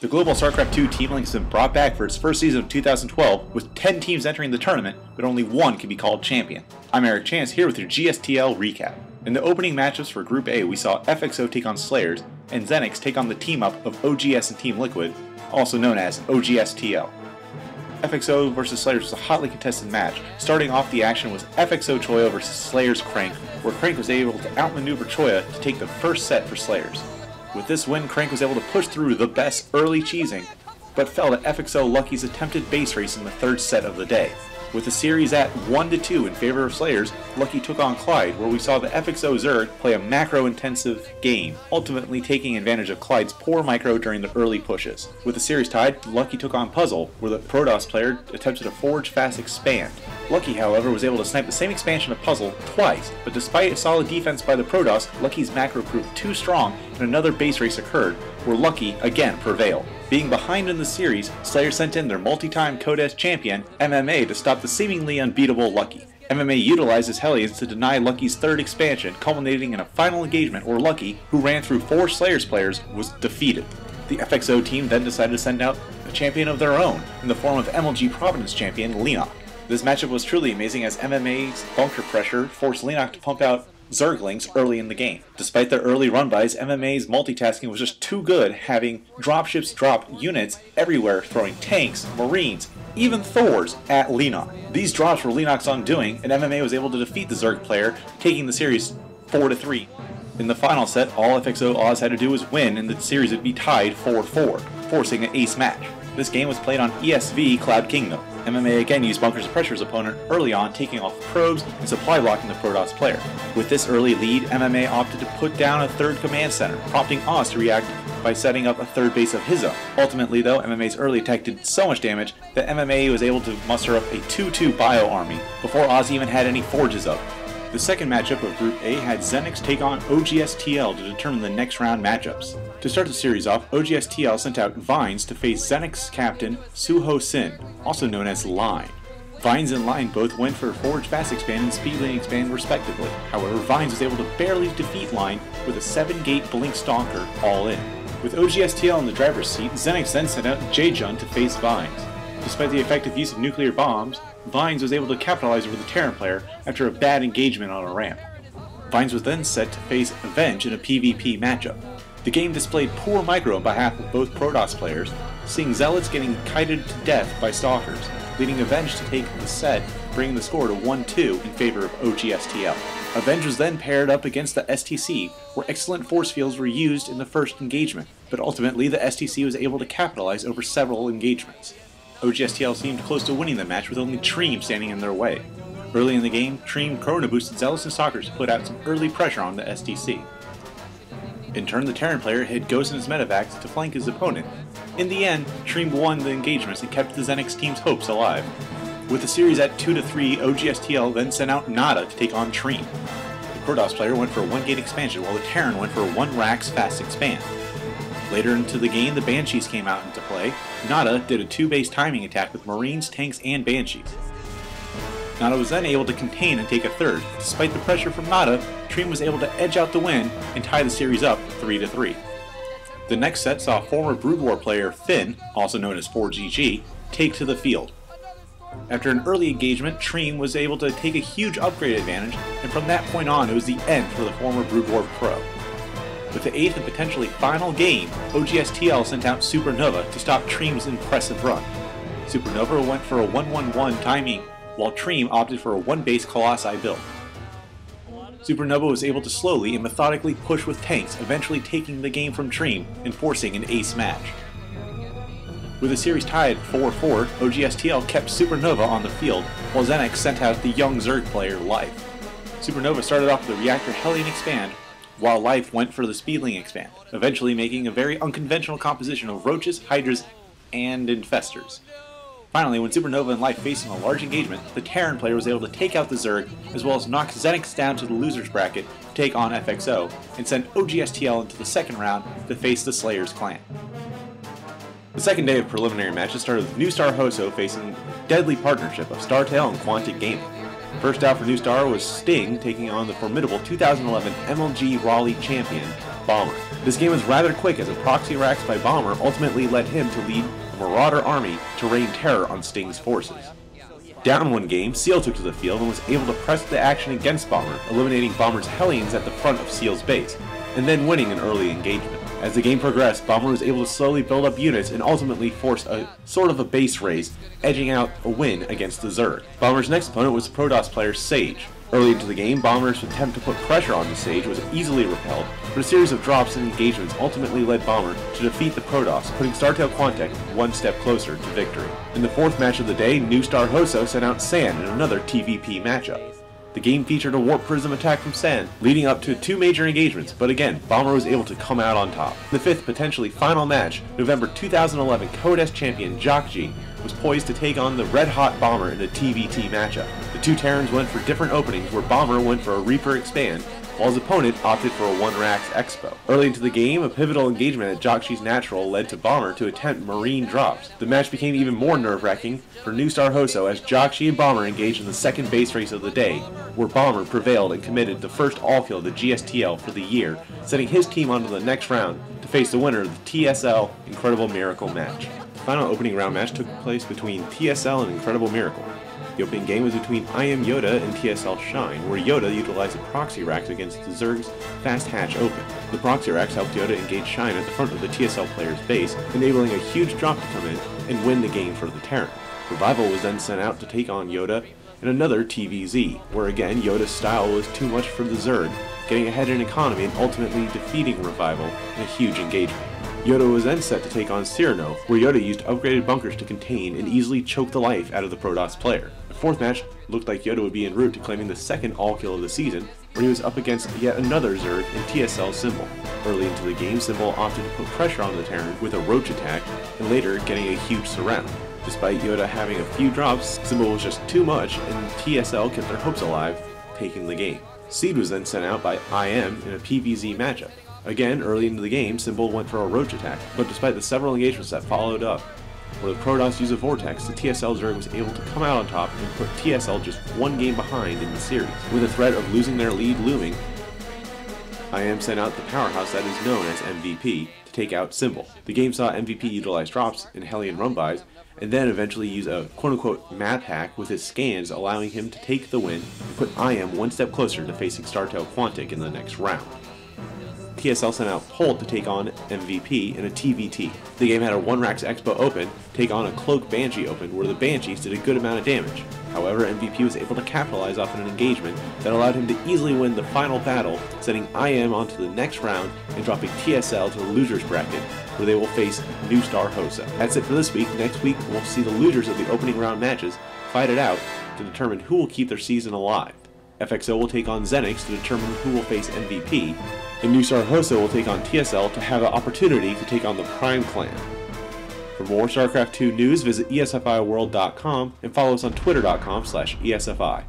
The Global StarCraft 2 Team Link has been brought back for its first season of 2012, with 10 teams entering the tournament, but only one can be called champion. I'm Eric Tschanz here with your GSTL recap. In the opening matchups for Group A, we saw FXO take on Slayers, and Xenix take on the team-up of OGS and Team Liquid, also known as OGSTL. FXO vs Slayers was a hotly contested match. Starting off the action was FXO Choya vs Slayers Crank, where Crank was able to outmaneuver Choya to take the first set for Slayers. With this win, Crank was able to push through the best early cheesing, but fell to FXO Lucky's attempted base race in the third set of the day. With the series at 1-2 in favor of Slayers, Lucky took on Clyde, where we saw the FXO Zerg play a macro-intensive game, ultimately taking advantage of Clyde's poor micro during the early pushes. With the series tied, Lucky took on Puzzle, where the Protoss player attempted to forge fast expand. Lucky, however, was able to snipe the same expansion of Puzzle twice, but despite a solid defense by the Protoss, Lucky's macro proved too strong and another base race occurred, where Lucky again prevailed. Being behind in the series, Slayers sent in their multi-time Codex champion, MMA, to stop the seemingly unbeatable Lucky. MMA utilized his Hellions to deny Lucky's third expansion, culminating in a final engagement where Lucky, who ran through 4 Slayers players, was defeated. The FXO team then decided to send out a champion of their own, in the form of MLG Providence champion, Leenock. This matchup was truly amazing as MMA's bunker pressure forced Leenock to pump out Zerglings early in the game. Despite their early run-bys, MMA's multitasking was just too good, having dropships drop units everywhere, throwing tanks, marines, even Thors at Leenock. These drops were Leenock's undoing, and MMA was able to defeat the Zerg player, taking the series 4-3. In the final set, all FXO Oz had to do was win, and the series would be tied 4-4, forcing an ace match. This game was played on ESFI Cloud Kingdom. MMA again used bunkers to pressure his opponent early on, taking off probes and supply blocking the Protoss player. With this early lead, MMA opted to put down a third command center, prompting Oz to react by setting up a third base of his own. Ultimately though, MMA's early attack did so much damage that MMA was able to muster up a 2-2 bio army before Oz even had any forges up. The second matchup of Group A had Xenix take on OGSTL to determine the next round matchups. To start the series off, OGSTL sent out Vines to face Xenix captain Suho Sin, also known as Line. Vines and Line both went for Forge Fast Expand and Speedling Expand respectively. However, Vines was able to barely defeat Line with a 7-gate Blink Stalker all in. With OGSTL in the driver's seat, Xenix then sent out J-Jun to face Vines. Despite the effective use of nuclear bombs, Vines was able to capitalize over the Terran player after a bad engagement on a ramp. Vines was then set to face Avenge in a PvP matchup. The game displayed poor micro on behalf of both Protoss players, seeing Zealots getting kited to death by Stalkers, leading Avenge to take the set, bringing the score to 1-2 in favor of OGSTL. Avenge was then paired up against the STC, where excellent force fields were used in the first engagement, but ultimately the STC was able to capitalize over several engagements. OGSTL seemed close to winning the match with only Treem standing in their way. Early in the game, Treem Chrono boosted Zealots and Stalkers to put out some early pressure on the STC. In turn, the Terran player hit Ghost and his medevacs to flank his opponent. In the end, Treem won the engagements and kept the Xenix team's hopes alive. With the series at 2-3, OGSTL then sent out Nada to take on Treem. The Protoss player went for a 1-gate expansion while the Terran went for a 1-Rax fast expand. Later into the game, the Banshees came out into play. Nada did a 2-base timing attack with Marines, tanks, and Banshees. Nada was then able to contain and take a third. Despite the pressure from Nada, Treem was able to edge out the win and tie the series up 3-3. The next set saw former Brood War player Finn, also known as 4GG, take to the field. After an early engagement, Treem was able to take a huge upgrade advantage, and from that point on it was the end for the former Brood War pro. With the 8th and potentially final game, OGSTL sent out Supernova to stop Treem's impressive run. Supernova went for a 1-1-1 timing, while Treem opted for a 1-base Colossi build. Supernova was able to slowly and methodically push with tanks, eventually taking the game from Treem and forcing an ace match. With the series tied 4-4, OGSTL kept Supernova on the field, while Xenix sent out the young Zerg player Life. Supernova started off with the Reactor Hellion Expand, while Life went for the Speedling Expand, eventually making a very unconventional composition of Roaches, Hydras, and Infestors. Finally, when Supernova and Life faced in a large engagement, the Terran player was able to take out the Zerg, as well as knock Xenix down to the losers bracket to take on FXO, and send OGSTL into the second round to face the Slayers clan. The second day of preliminary matches started with New Star Hoso facing deadly partnership of StarTale and Quantic Gaming. First out for New Star was Sting taking on the formidable 2011 MLG Raleigh champion, Bomber. This game was rather quick as a proxy racks by Bomber ultimately led him to lead a Marauder army to rain terror on Sting's forces. Down one game, Seal took to the field and was able to press the action against Bomber, eliminating Bomber's Hellions at the front of Seal's base, and then winning an early engagement. As the game progressed, Bomber was able to slowly build up units and ultimately force a sort of a base race, edging out a win against the Zerg. Bomber's next opponent was the Protoss player Sage. Early into the game, Bomber's attempt to put pressure on the Sage was easily repelled, but a series of drops and engagements ultimately led Bomber to defeat the Protoss, putting Startail Quantech one step closer to victory. In the fourth match of the day, New Star Hoso sent out Sand in another TVP matchup. The game featured a Warp Prism attack from Sand, leading up to two major engagements, but again, Bomber was able to come out on top. In the fifth, potentially final match, November 2011 Codes champion Jockji was poised to take on the red-hot Bomber in a TVT matchup. The two Terrans went for different openings, where Bomber went for a Reaper Expand, while his opponent opted for a 1-Rax Expo. Early into the game, a pivotal engagement at Jockji's Natural led to Bomber to attempt Marine drops. The match became even more nerve-wracking for New Star Hoso as Jockji and Bomber engaged in the second base race of the day, where Bomber prevailed and committed the first all-kill of the GSTL for the year, sending his team on to the next round to face the winner of the TSL Incredible Miracle match. The final opening round match took place between TSL and Incredible Miracle. The opening game was between I Am Yoda and TSL Shine, where Yoda utilized a proxy racks against the Zerg's Fast Hatch Open. The proxy racks helped Yoda engage Shine at the front of the TSL player's base, enabling a huge drop to come in and win the game for the Terran. Revival was then sent out to take on Yoda in another TVZ, where again Yoda's style was too much for the Zerg, getting ahead in economy and ultimately defeating Revival in a huge engagement. Yoda was then set to take on Cyrano, where Yoda used upgraded bunkers to contain and easily choke the life out of the Protoss player. The fourth match looked like Yoda would be en route to claiming the second all-kill of the season, where he was up against yet another Zerg in TSL Symbol. Early into the game, Symbol opted to put pressure on the Terran with a roach attack, and later getting a huge surround. Despite Yoda having a few drops, Symbol was just too much, and TSL kept their hopes alive, taking the game. Seed was then sent out by IM in a PVZ matchup. Again, early into the game, Symbol went for a roach attack, but despite the several engagements that followed up, where the Protoss used a Vortex, the TSL Zerg was able to come out on top and put TSL just one game behind in the series. With the threat of losing their lead looming, IM sent out the powerhouse that is known as MVP to take out Symbol. The game saw MVP utilize drops in Hellion Rumbys, and then eventually use a quote-unquote map hack with his scans, allowing him to take the win and put IM one step closer to facing Startail Quantech in the next round. TSL sent out Polt to take on MVP in a TVT. The game had a 1-Rax Expo Open take on a Cloak Banshee Open, where the Banshees did a good amount of damage. However, MVP was able to capitalize off an engagement that allowed him to easily win the final battle, sending IM onto the next round and dropping TSL to the losers bracket, where they will face New Star Hoso. That's it for this week. Next week, we'll see the losers of the opening round matches fight it out to determine who will keep their season alive. FXO will take on Xenix to determine who will face MVP, and New Star Hoso will take on TSL to have an opportunity to take on the Prime Clan. For more StarCraft 2 news, visit ESFIworld.com and follow us on twitter.com/ESFI.